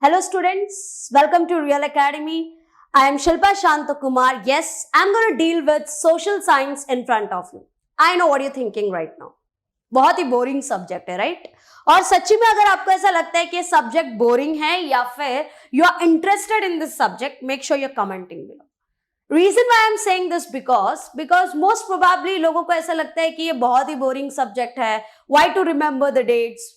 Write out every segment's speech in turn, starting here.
Hello students, welcome to Real Academy. I am Shilpa Shantakumar. Yes, I'm going to deal with social science in front of you. I know what you're thinking right now. बहुत ही boring subject है, right? और सच्ची में अगर आपको ऐसा लगता है कि सब्जेक्ट बोरिंग है या फिर you are interested in this subject, make sure you are commenting below. Reason why I am saying this because most probably लोगों को ऐसा लगता है कि ये बहुत ही बोरिंग सब्जेक्ट है, why to remember the dates,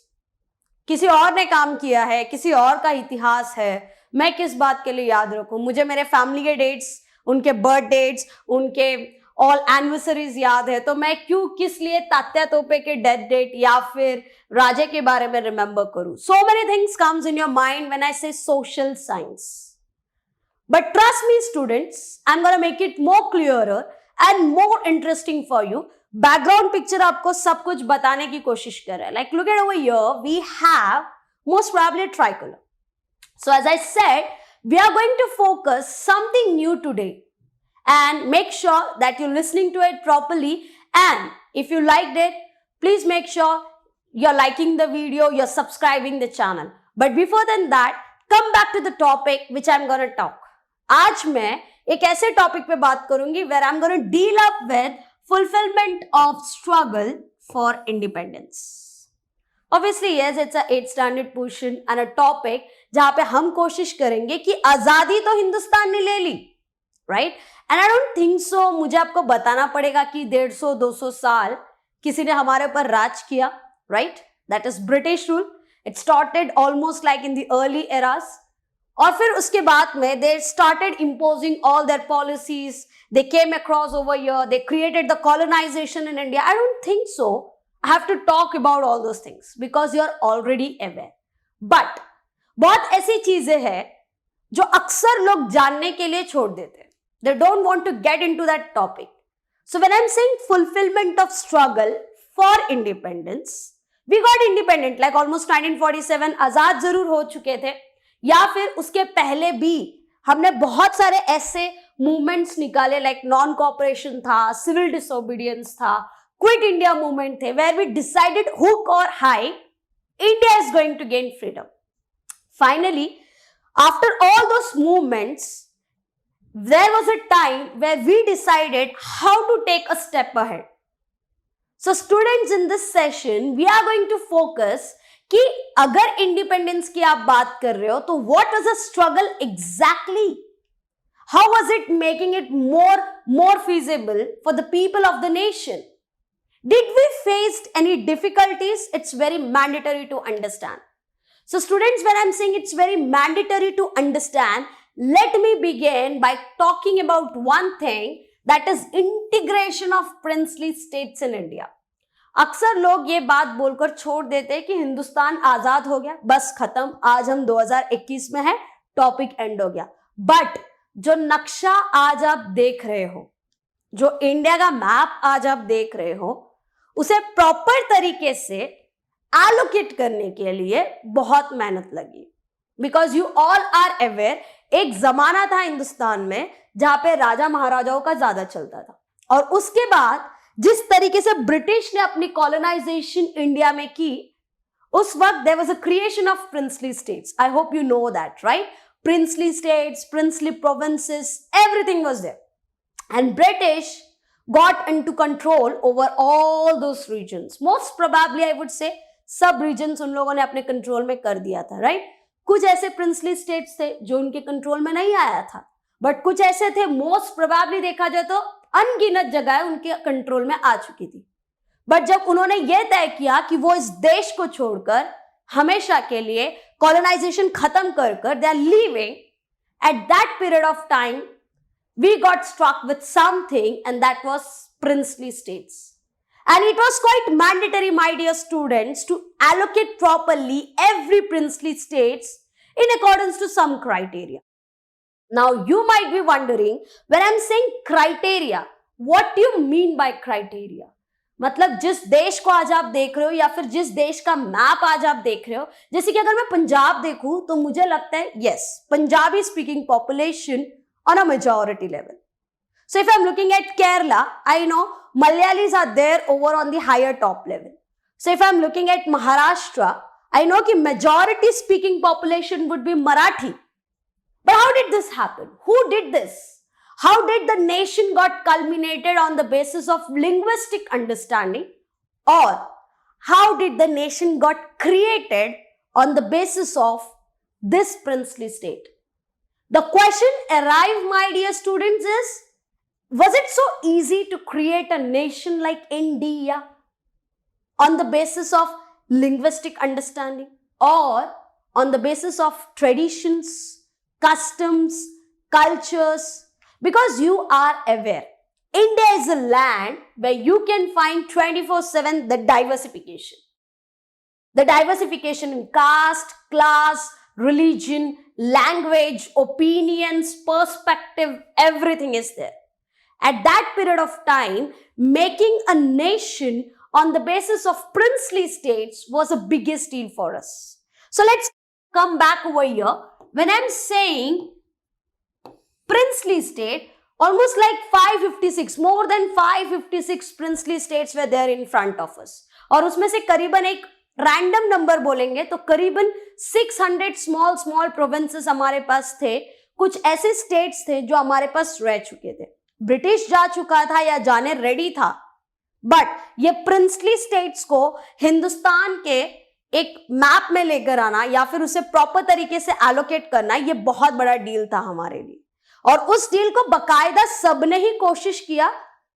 किसी और ने काम किया है, किसी और का इतिहास है, मैं किस बात के लिए याद रखूं, मुझे मेरे फैमिली के डेट्स, उनके बर्थ डेट्स, उनके ऑल एनिवर्सरीज याद है, तो मैं क्यों किस लिए तात्या तोपे के डेथ डेट या फिर राजे के बारे में रिमेंबर करूं। So many things comes in your mind when I say social science, but trust me students, I am gonna make it more clearer and more interesting for you. Background picture आपको सब कुछ बताने की कोशिश कर रहा है। Like look at over here, we have most probably tricolour. So as I said, we are going to focus something new today and make sure that you're listening to it properly, and if you liked it, please make sure you're liking the video, you're subscribing the channel. But before than that, come back to the topic which I'm going to talk. आज मैं एक ऐसे topic पे बात करूंगी where I'm going to deal up with fulfillment of struggle for independence. Obviously, yes, it's a 8th standard portion and a topic जहां पे हम कोशिश करेंगे कि आजादी तो हिंदुस्तान ने ले ली, right? And I don't think so मुझे आपको बताना पड़ेगा कि 150-200 साल किसी ने हमारे ऊपर राज किया, right? That is British rule. It started almost like in the early eras. और फिर उसके बाद में they started imposing all their policies. They came across over here. They created the colonization in India. I don't think so. I have to talk about all those things because you're already aware. But बहुत ऐसी चीजें हैं जो अक्सर लोग जानने के लिए छोड़ देते हैं. They don't want to get into that topic. So when I'm saying fulfillment of struggle for independence, we got independent like almost 1947. आजाद जरूर हो चुके थे, या फिर उसके पहले भी हमने बहुत सारे ऐसे मूवमेंट्स निकाले, लाइक नॉन कॉपरेशन था, सिविल डिसोबीडियंस था, क्विट इंडिया मूवमेंट थे, वेयर वी डिसाइडेड हुक और high India is going to gain freedom. Finally after all those movements there was a time where we decided how to take a step ahead. So students, in this session we are going to focus कि अगर independence की आप बात कर रहे हो तो what was the struggle exactly? How was it making it more feasible for the people of the nation? Did we face any difficulties? It's very mandatory to understand. So students, when I'm saying it's very mandatory to understand, let me begin by talking about one thing, that is integration of princely states in India. अक्सर लोग ये बात बोलकर छोड़ देते हैं कि हिंदुस्तान आजाद हो गया, बस खत्म, आज हम 2021 में हैं, टॉपिक एंड हो गया. बट जो नक्शा आज आप देख रहे हो, जो इंडिया का मैप आज आप देख रहे हो, उसे प्रॉपर तरीके से एलोकेट करने के लिए बहुत मेहनत लगी. Because you all are aware, एक जमाना था हिंदुस्तान में जहां पे राजा महाराजाओं का ज्यादा चलता था, और उसके बाद जिस तरीके से ब्रिटिश ने अपनी कॉलोनाइजेशन इंडिया में की, उस वक्त there was a creation of princely states. I hope you know that, right? Princely states, princely provinces, everything was there, and British got into control over all those regions. Most probably I would say सब regions उन लोगों ने अपने control में कर दिया था, right? कुछ ऐसे प्रिंसली स्टेट्स थे जो उनके कंट्रोल में नहीं आया था, बट कुछ ऐसे थे, मोस्ट प्रोबेबली देखा जाए तो अनगिनत जगह उनके कंट्रोल में आ चुकी थी. बट जब उन्होंने यह तय किया कि वो इस देश को छोड़कर हमेशा के लिए कॉलोनाइजेशन खत्म कर they are leaving, at that period of time we got struck with something, and that was princely states. And it was quite mandatory, my dear students, to allocate properly every princely states in accordance to some criteria. Now you might be wondering, when I'm saying criteria, what do you mean by criteria? मतलब जिस देश को आज आप देख रहे हो या फिर जिस देश का मैप आज आप देख रहे हो, जैसे कि अगर मैं पंजाब देखूं तो मुझे लगता है yes, Punjabi speaking population on a majority level. So if I'm looking at Kerala, I know Malayalis are there over on the higher top level. So if I'm looking at Maharashtra, I know कि majority speaking population would be Marathi. But how did this happen? Who did this? How did the nation got culminated on the basis of linguistic understanding? Or how did the nation got created on the basis of this princely state? The question arrive, my dear students, is, was it so easy to create a nation like India on the basis of linguistic understanding or on the basis of traditions, customs, cultures? Because you are aware, India is a land where you can find 24/7 the diversification. The diversification in caste, class, religion, language, opinions, perspective, everything is there. At that period of time, making a nation on the basis of princely states was a biggest deal for us. So let's come back over here. When I'm saying princely state, almost like 556, more than 556 princely states were there in front of us. और उसमें से करीबन एक random number बोलेंगे तो करीबन 600 small provinces हमारे पास थे. कुछ ऐसे स्टेट्स थे जो हमारे पास रह चुके थे. ब्रिटिश जा चुका था या जाने रेडी था, बट ये प्रिंसली स्टेट्स को हिंदुस्तान के एक मैप में लेकर आना या फिर उसे प्रॉपर तरीके से एलोकेट करना, ये बहुत बड़ा डील था हमारे लिए. और उस डील को बकायदा सबने ही कोशिश किया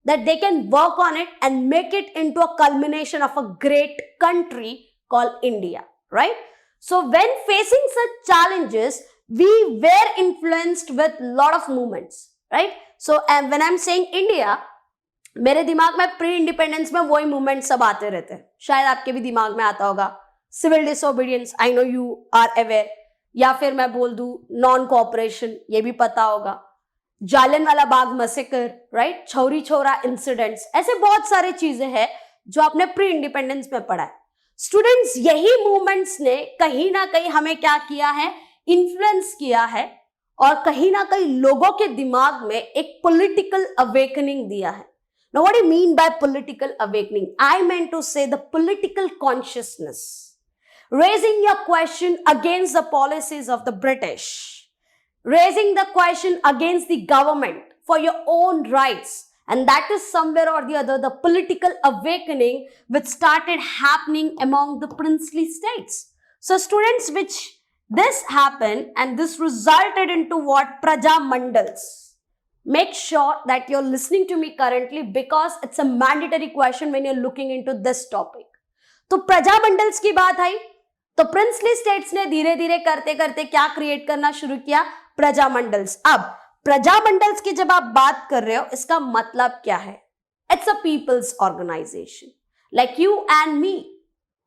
that they can work on it and make it into a culmination of a great country called India, right? So when facing such challenges, we were influenced with lot of movements, right? So and when I'm saying India, मेरे दिमाग में pre independence में वही movement सब आते रहते हैं. शायद आपके भी दिमाग में आता होगा. Civil disobedience, I know you are aware. या फिर मैं बोल दूं नॉन कोऑपरेशन, ये भी पता होगा. जालियनवाला बाग मैसेकर, राइट, छौरी छोरा इंसिडेंट्स, ऐसे बहुत सारे चीजें हैं जो आपने प्री इंडिपेंडेंस में पढ़ा है. स्टूडेंट्स, यही मूवमेंट्स ने कहीं ना कहीं हमें क्या किया है, इन्फ्लुएंस किया है और कहीं ना कहीं लोगों के दिमाग में एक पॉलिटिकल अवेकनिंग दिया है. Now, what do you mean by political awakening? I meant to say the political consciousness. Raising your question against the policies of the British. Raising the question against the government for your own rights. And that is somewhere or the other the political awakening which started happening among the princely states. So students, which this happened and this resulted into what? Praja Mandals. Make sure that you're listening to me currently because it's a mandatory question when you're looking into this topic. तो प्रजा मंडल्स की बात आई तो princely states ने धीरे धीरे करते करते क्या क्रिएट करना शुरू किया? प्रजा मंडल्स. अब प्रजा मंडल्स की जब आप बात कर रहे हो, इसका मतलब क्या है? It's a people's organisation. Like you and me,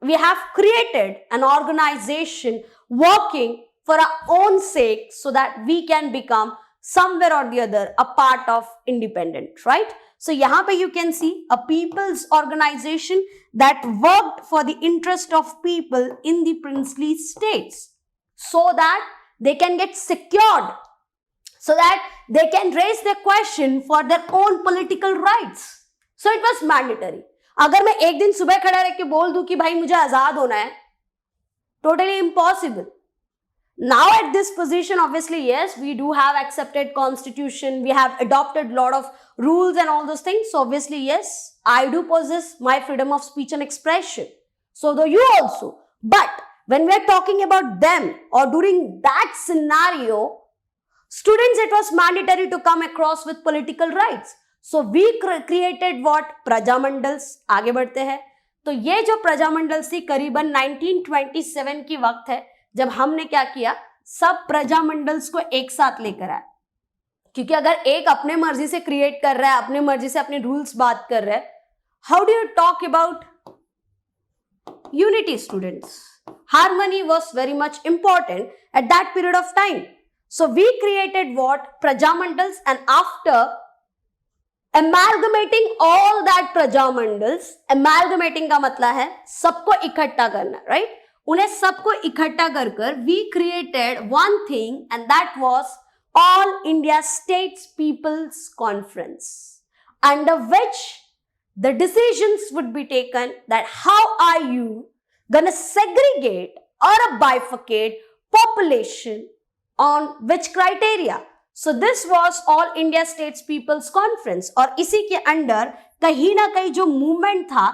we have created an organisation working for our own sake so that we can become somewhere or the other a part of independent, right? So yahan pe you can see a people's organization that worked for the interest of people in the princely states so that they can get secured, so that they can raise their question for their own political rights. So it was mandatory. अगर मैं एक दिन सुबह खड़ा रह के बोल दूं कि भाई मुझे आजाद होना है, totally impossible. Now at this position, obviously, yes, we do have accepted constitution. We have adopted a lot of rules and all those things. So obviously, yes, I do possess my freedom of speech and expression. So do you also. But when we are talking about them or during that scenario, students, it was mandatory to come across with political rights. So we created what? Praja Mandals. आगे बढ़ते हैं. तो ये जो प्रजा मंडल थी करीबन 1927 की वक्त है जब हमने क्या किया, सब प्रजा मंडल्स को एक साथ लेकर आए. क्योंकि अगर एक अपने मर्जी से क्रिएट कर रहा है, अपने मर्जी से अपने रूल्स बात कर रहा है, how do you talk about unity? Students, harmony was very much important at that period of time. So we created what? Praja Mandals. And after amalgamating all that प्रजा मंडल्स, amalgamating का मतलब है सबको इकट्ठा करना, राइट? उन्हें सबको इकट्ठा कर कर we created one thing and that was All India States People's Conference, under which the decisions would be taken that how are you gonna segregate or bifurcate population on which criteria? So this was All India States People's Conference, और इसी के under कहीं ना कहीं जो movement था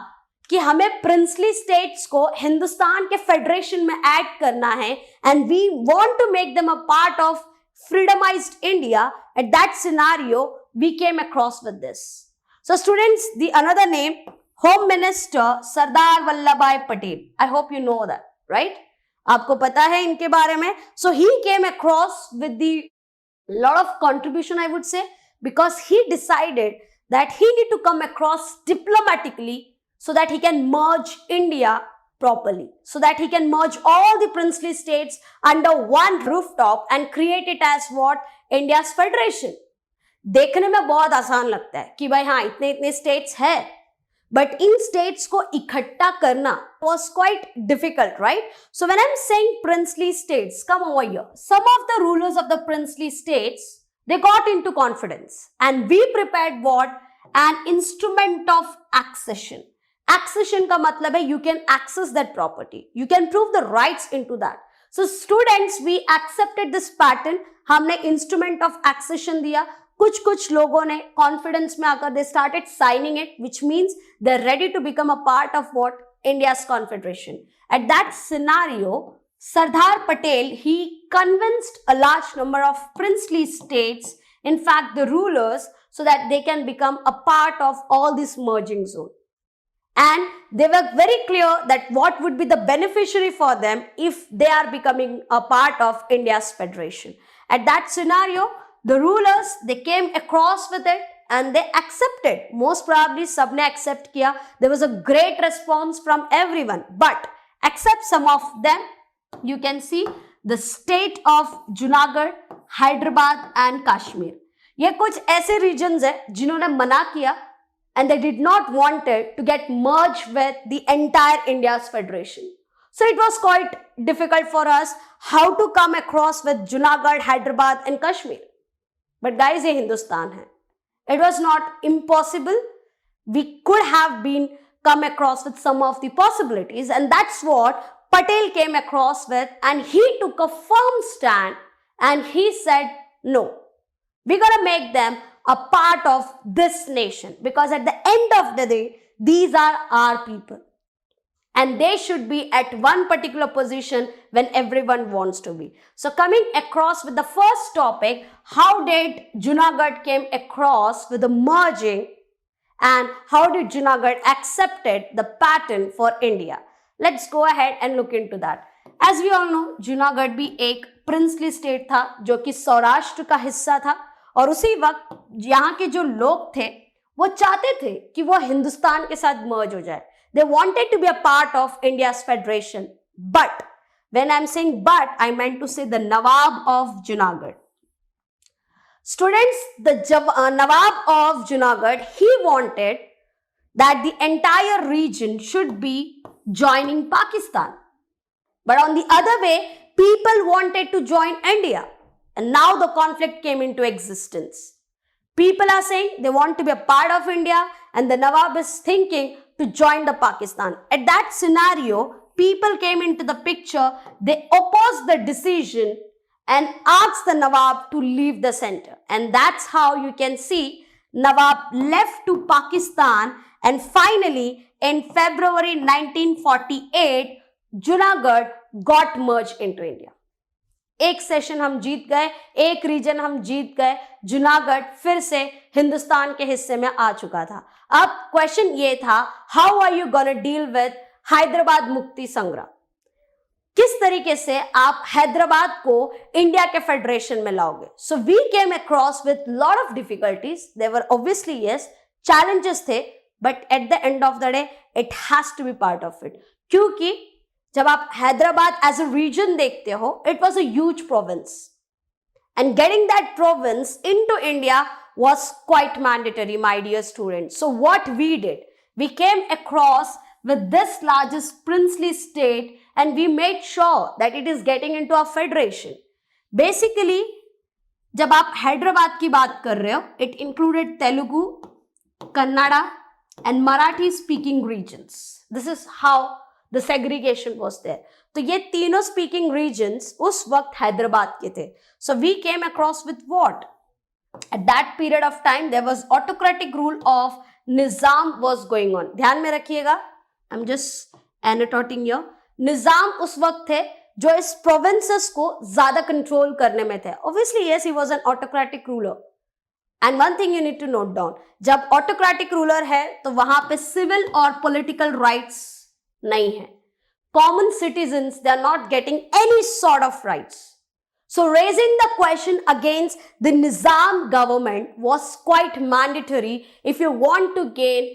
कि हमें प्रिंसली स्टेट्स को हिंदुस्तान के फेडरेशन में ऐड करना है and we want to make them a part of freedomised India. At that scenario we came across with this. So students, the another name, home minister Sardar Vallabh Bhai Patel. I hope you know that, right? आपको पता है इनके बारे में. So he came across with the lot of contribution, I would say, because he decided that he need to come across diplomatically so that he can merge India properly, so that he can merge all the princely states under one rooftop and create it as what? India's federation. देखने में बहुत आसान लगता है कि भाई हाँ इतने इतने states है, but इन states को इकट्ठा करना was quite difficult, right? So when I'm saying princely states, come over here. Some of the rulers of the princely states, they got into confidence and we prepared what? An instrument of accession. Accession का मतलब है you can access that property. You can prove the rights into that. So students, we accepted this pattern. हमने instrument of accession दिया. कुछ लोगों ने confidence में आकर they started signing it, which means they are ready to become a part of what? India's confederation. At that scenario, Sardar Patel, he convinced a large number of princely states, in fact the rulers, so that they can become a part of all this merging zone. And they were very clear that what would be the beneficiary for them if they are becoming a part of India's federation. At that scenario, the rulers, they came across with it and they accepted. Most probably सबने accept किया. There was a great response from everyone, but except some of them, you can see the state of Junagadh, Hyderabad and Kashmir. ये कुछ ऐसे regions है जिन्होंने मना किया and they did not wanted to get merged with the entire India's federation. So it was quite difficult for us how to come across with Junagadh, Hyderabad and Kashmir. But guys, ये हिंदुस्तान है. It was not impossible. We could have been come across with some of the possibilities, and that's what Patel came across with, and he took a firm stand and he said, no, we're gonna make them a part of this nation because at the end of the day, these are our people. And they should be at one particular position when everyone wants to be. So coming across with the first topic, how did Junagadh came across with the merging and how did Junagadh accepted the pattern for India? Let's go ahead and look into that. As we all know, Junagadh भी एक princely state था जो कि सौराष्ट्र का हिस्सा था, और उसी वक्त यहाँ के जो लोग थे वो चाहते थे कि वो हिंदुस्तान के साथ merge हो जाए. They wanted to be a part of India's federation. But when I'm saying but, I meant to say the Nawab of Junagadh. Students, the Nawab of Junagadh, he wanted that the entire region should be joining Pakistan. But on the other way, people wanted to join India. And now the conflict came into existence. People are saying they want to be a part of India and the Nawab is thinking to join the Pakistan. At that scenario, people came into the picture, they opposed the decision and asked the Nawab to leave the center. And that's how you can see Nawab left to Pakistan, and finally in February 1948, Junagadh got merged into India. एक session हम जीत गए, एक reason हम जीत गए, जुनागढ़ फिर से हिंदुस्तान के हिस्से में आ चुका था. अब क्वेश्चन ये था, how are you gonna deal with Hyderabad Mukti Sangram? किस तरीके से आप हैदराबाद को इंडिया के फेडरेशन में लाओगे? So we came across with lot of difficulties. There were obviously yes challenges थे, but at the end of the day it has to be part of it. क्योंकि जब आप हैदराबाद एज अ रीजन देखते हो, it was a huge province and getting that province into India was quite mandatory, my dear students. So what we did, we came across with this largest princely state and we made sure that it is getting into a federation. Basically, जब आप हैदराबाद की बात कर रहे हो, it included Telugu, Kannada and Marathi speaking regions. This is how the segregation was there. तो ये तीनों स्पीकिंग रीजन्स उस वक्त हैदराबाद के थे। So we came across with what? At that period of time there was autocratic rule of Nizam was going on. ध्यान में रखिएगा, I am just annotating your, Nizam उस वक्त थे जो इस प्रोविंसेस को ज्यादा कंट्रोल करने में थे। Obviously yes, he was an autocratic ruler. And one thing you need to note down, जब ऑटोक्रेटिक रूलर है तो वहां पे सिविल और पॉलिटिकल राइट्स नहीं है। Common citizens, they are not getting any sort of rights. So raising the question against the Nizam government was quite mandatory if you want to gain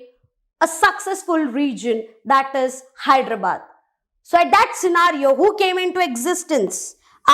a successful region, that is Hyderabad. So at that scenario, who came into existence?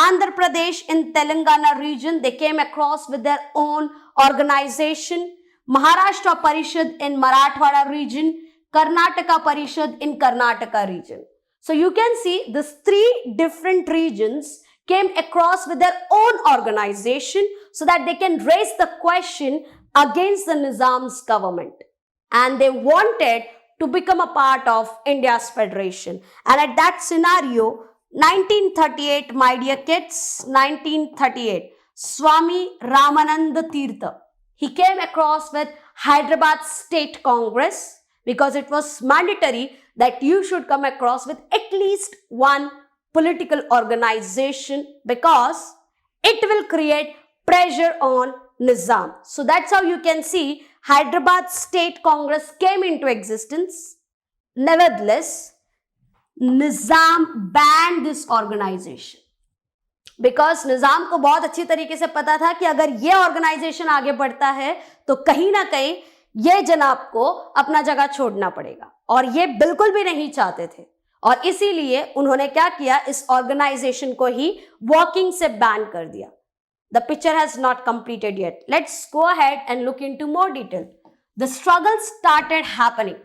Andhra Pradesh in Telangana region, they came across with their own organization. Maharashtra Parishad in Marathwada region, Karnataka Parishad in Karnataka region. So you can see these three different regions came across with their own organization so that they can raise the question against the Nizam's government. And they wanted to become a part of India's federation. And at that scenario, 1938, my dear kids, 1938, Swami Ramananda Tirtha, he came across with Hyderabad State Congress because it was mandatory that you should come across with at least one political organization because it will create pressure on Nizam. So that's how you can see Hyderabad State Congress came into existence. Nevertheless, Nizam banned this organization because Nizam को बहुत अच्छी तरीके से पता था कि अगर ये ऑर्गेनाइजेशन आगे बढ़ता है तो कहीं ना कहीं ये जनाब को अपना जगह छोड़ना पड़ेगा, और ये बिल्कुल भी नहीं चाहते थे। और इसीलिए उन्होंने क्या किया, इस ऑर्गेनाइजेशन को ही वर्किंग से बैन कर दिया। The picture has not completed yet, let's go ahead and look into more detail. The struggle started happening,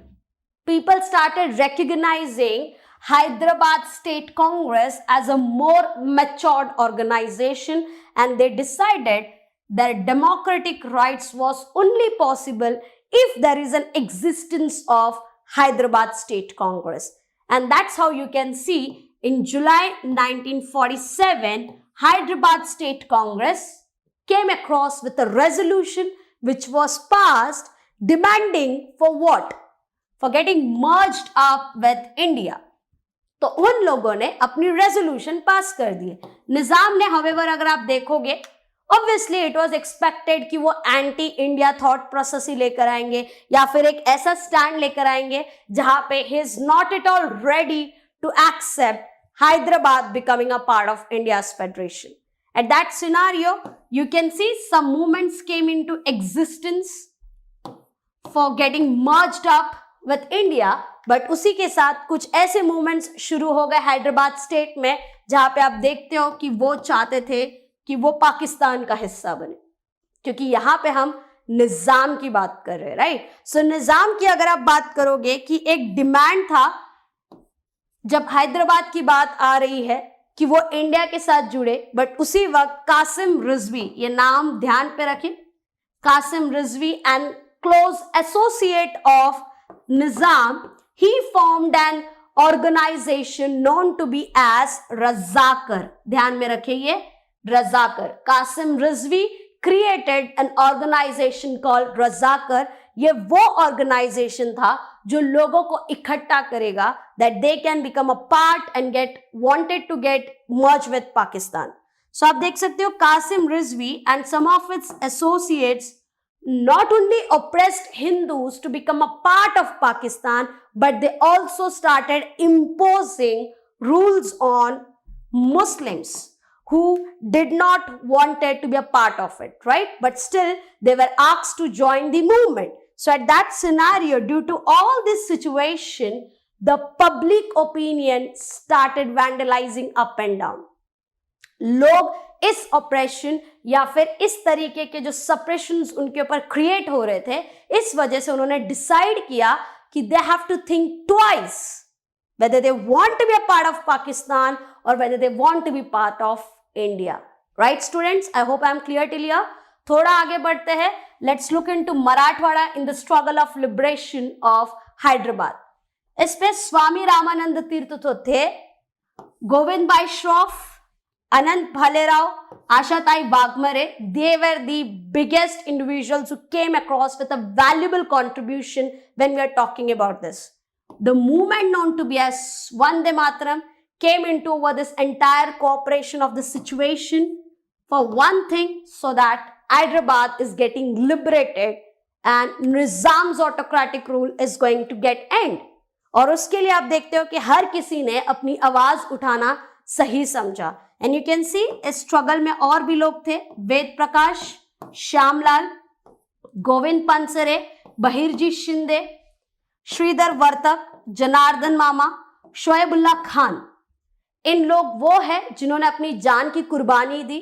people started recognising Hyderabad State Congress as a more matured organization, and they decided that democratic rights was only possible if there is an existence of Hyderabad State Congress. And that's how you can see in July 1947, Hyderabad State Congress came across with a resolution which was passed demanding for what? For getting merged up with India. तो उन लोगों ने अपनी resolution pass कर दी। निजाम ने however अगर आप देखोगे, ऑब्वियसली इट वाज एक्सपेक्टेड कि वो एंटी इंडिया थॉट प्रोसेस ही लेकर आएंगे या फिर एक ऐसा स्टैंड लेकर आएंगे जहां पे he is not at all ready to accept Hyderabad becoming a part of India's federation. At that scenario, you can see some movements came into existence for getting merged up with India, but उसी के साथ कुछ ऐसे movements शुरू हो गए Hyderabad state में जहां पे आप देखते हो कि वो चाहते थे कि वो पाकिस्तान का हिस्सा बने, क्योंकि यहां पे हम निजाम की बात कर रहे हैं, राइट। सो निजाम की अगर आप बात करोगे कि एक डिमांड था जब हैदराबाद की बात आ रही है कि वो इंडिया के साथ जुड़े, बट उसी वक्त कासिम रिजवी, ये नाम ध्यान पे रखें, Qasim Rizvi and close associate of Nizam, he formed an organization known to be as Razakar. ध्यान में रखिए ये Razakar. Qasim Rizvi created an organization called Razakar. ये वो organization था जो लोगों को इकट्ठा करेगा that they can become a part and wanted to get merged with Pakistan. So आप देख सकते हो Qasim Rizvi and some of its associates not only oppressed Hindus to become a part of Pakistan, but they also started imposing rules on Muslims who did not wanted to be a part of it, right? But still they were asked to join the movement. So at that scenario, due to all this situation, the public opinion started vandalizing up and down. लोग इस operation या फिर इस तरीके के जो सप्रेशंस उनके ऊपर क्रिएट हो रहे थे, इस वजह से उन्होंने डिसाइड किया कि they have to think twice whether they want to be a part of Pakistan or whether they want to be part of India. Right students, I hope I am clear till here. थोड़ा आगे बढ़ते हैं. Let's look into Marathwada in the struggle of liberation of Hyderabad. इस पे स्वामी रामानंद तीर्थ तो थे, गोविंद भाई श्रॉफ, अनंत भालेराव, आशाताई Waghmare, they were the biggest individuals who came across with a valuable contribution when we are talking about this. The movement known to be as Vande Mataram came into over this entire cooperation of the situation for one thing, so that Hyderabad is getting liberated and Nizam's autocratic rule is going to get end. और उसके लिए आप देखते हो कि हर किसी ने अपनी आवाज उठाना सही समझा. एंड यू कैन सी इस स्ट्रगल में और भी लोग थे, वेद प्रकाश, श्यामलाल, गोविंद पानसरे, बहिरजी शिंदे, श्रीधर वर्तक, जनार्दन मामा, शोएबुल्ला खान. इन लोग वो है जिन्होंने अपनी जान की कुर्बानी दी.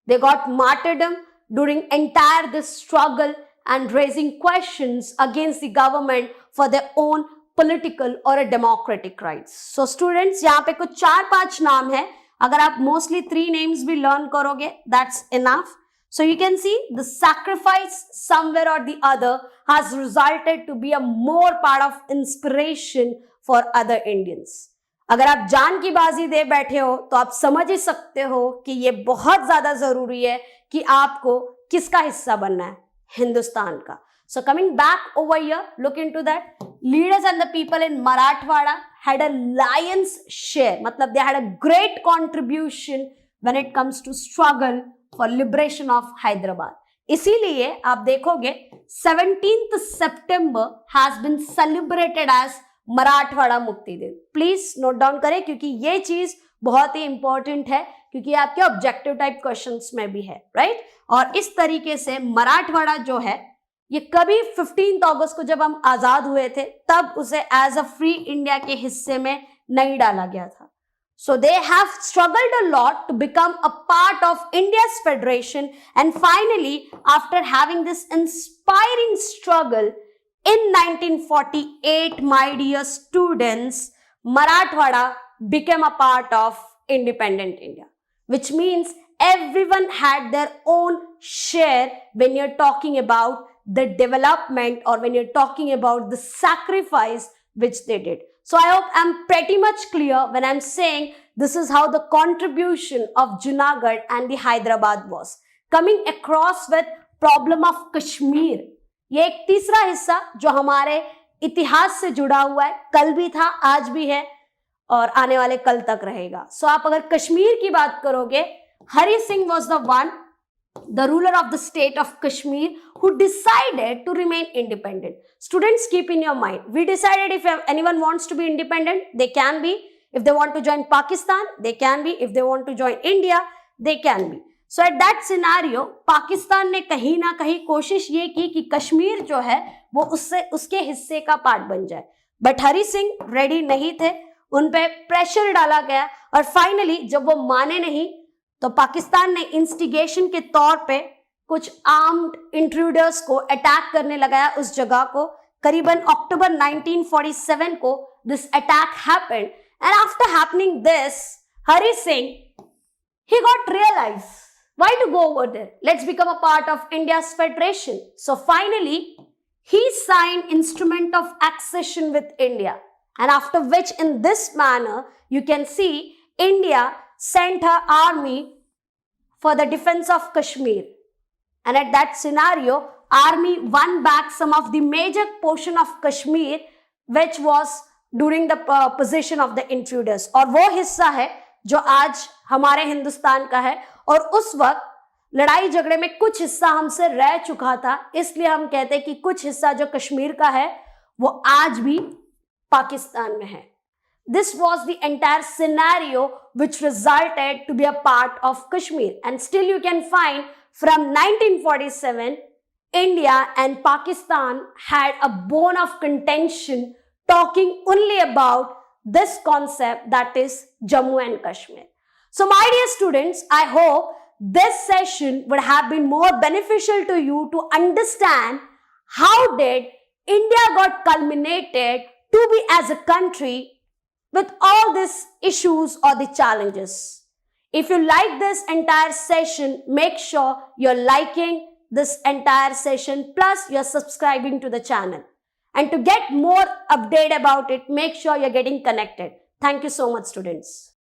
They got martyrdom during entire this struggle and raising questions against the government for their own political or a democratic rights. So students, यहाँ पे कुछ 4-5 नाम है. अगर आप mostly 3 names भी learn करोगे, that's enough. So you can see the sacrifice somewhere or the other has resulted to be a more part of inspiration for other Indians. अगर आप जान की बाजी दे बैठे हो तो आप समझ ही सकते हो कि ये बहुत ज्यादा जरूरी है कि आपको किसका हिस्सा बनना है, हिंदुस्तान का. So coming back over here, look into that. Leaders and the people in Marathwada had a lion's share. मतलब they had a great contribution when it comes to struggle for liberation of Hyderabad. इसीलिए आप देखोगे 17th September has been celebrated as Marathwada मुक्ति दिन. Please note down करें क्योंकि ये चीज बहुत ही इंपॉर्टेंट है, क्योंकि आपके ऑब्जेक्टिव टाइप क्वेश्चंस में भी है, राइट. और इस तरीके से मराठवाड़ा जो है ये कभी 15 अगस्त को जब हम आजाद हुए थे तब उसे एज अ फ्री इंडिया के हिस्से में नहीं डाला गया था. So they have struggled a lot to become a part of India's federation and finally after having this inspiring struggle in 1948, my dear students, Marathwada became a part of independent India, which means everyone had their own share when you're talking about the development or when you're talking about the sacrifice which they did. So I hope I'm pretty much clear when I'm saying this is how the contribution of Junagadh and the Hyderabad was. Coming across with problem of Kashmir, ये एक तीसरा हिस्सा जो हमारे इतिहास से जुड़ा हुआ है, कल भी था, आज भी है और आने वाले कल तक रहेगा. सो आप अगर कश्मीर की बात करोगे, Hari Singh was the one, the ruler of the state of Kashmir, who decided to remain independent. Students, keep in your mind, we decided if anyone wants to be independent, they can be. If they want to join Pakistan, they can be. If they want to join India, they can be. So at that scenario, Pakistan ने कहीं ना कहीं कोशिश ये की कि कश्मीर जो है वो उसके हिस्से का पार्ट बन जाए, बट हरि सिंह रेडी नहीं थे. उन पे प्रेशर डाला गया और फाइनली जब वो माने नहीं तो पाकिस्तान ने इंस्टिगेशन के तौर पे कुछ आर्म्ड इंट्रूडर्स को अटैक करने लगाया उस जगह को. करीबन अक्टूबर 1947 को this attack happened and after happening this Hari Singh he got realized, why to go over there? Let's become a part of India's federation. So finally, he signed instrument of accession with India. And after which, in this manner, you can see India sent her army for the defense of Kashmir. And at that scenario, army won back some of the major portion of Kashmir, which was during the possession of the intruders. और वो हिस्सा है जो आज हमारे हिंदुस्तान का है, और उस वक्त लड़ाई झगड़े में कुछ हिस्सा हमसे रह चुका था, इसलिए हम कहते हैं कि कुछ हिस्सा जो कश्मीर का है वो आज भी पाकिस्तान में है. This was the entire scenario which resulted to be a part of Kashmir, and still you can find from 1947 India and Pakistan had a bone of contention talking only about this concept, that is Jammu and Kashmir. So my dear students, I hope this session would have been more beneficial to you to understand how did India got culminated to be as a country with all these issues or the challenges. If you like this entire session, make sure you're liking this entire session plus you're subscribing to the channel. And to get more update about it, make sure you're getting connected. Thank you so much, students.